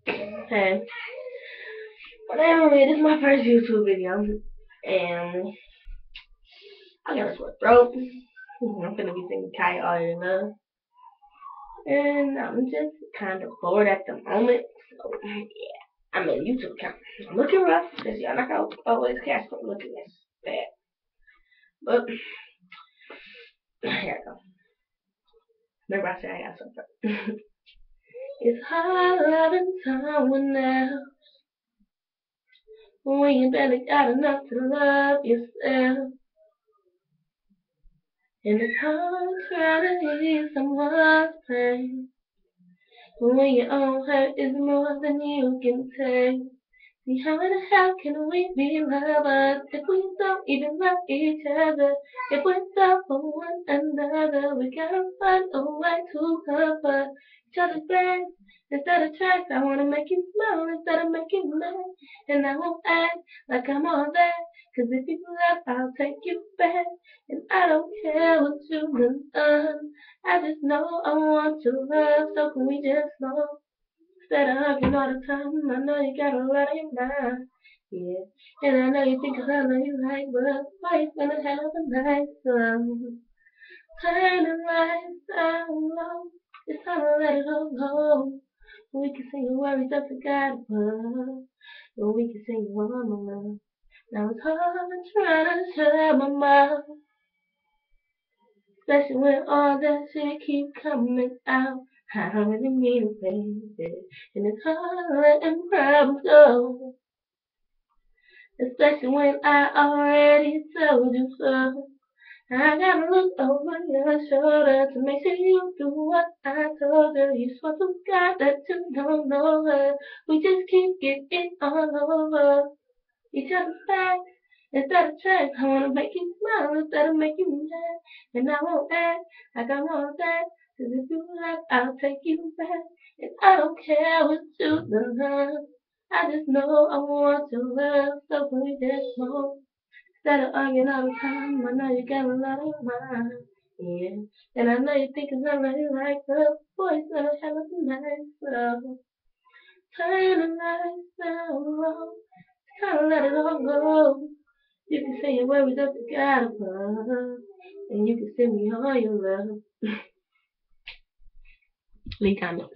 Hey, but anyway, this is my first YouTube video, and I got a sore throat. I'm gonna be singing Kaya All Your Love, and I'm just kind of bored at the moment. So yeah, I made a YouTube account. I'm looking rough because y'all not gonna always catch me looking this bad, but here I go. Remember I said I got something. It's hard loving someone else when you barely got enough to love yourself. And it's hard trying to ease someone's pain when your own hurt is more than you can take. See, how in the hell can we be lovers if we don't even love each other? If we're down for one another, we gotta find a way to cover each other's backs. Instead of tracks, I wanna make you smile instead of making you mad. And I won't act like I'm all that, 'cause if you left, I'll take you back. And I don't care what you've done, I just know I want your love, so can we just slow? Instead of hugging all the time, I know you got a lot on your mind. Yeah, and I know you think I know you like, but why you gonna have a nice song? Turn the lights down low, it's time to let it all go. We can sing your worries up to God above, or we can sing your mama. Now it's hard trying to shut my mouth, especially when all that shit keep coming out. I don't really mean it, baby, and it's hard letting problems go, especially when I already told you so. I gotta look over your shoulder to make sure you do what I told you. You swear to God that you don't know her. We just keep getting all over each other's back instead of tracks. I wanna make you smile instead of making you mad. And I won't act like I want that. 'Cause if you left, I'll take you back. And I don't care what you've done. I just know I want your love, so can we just smoke? Instead of arguing all the time, I know you got a lot on your mind. Yeah, and I know you think it's already like the boys gonna have a night, so turn the lights down low, kinda let it all go. You can say your worries up to God above, and you can send me all your love. Leave comments.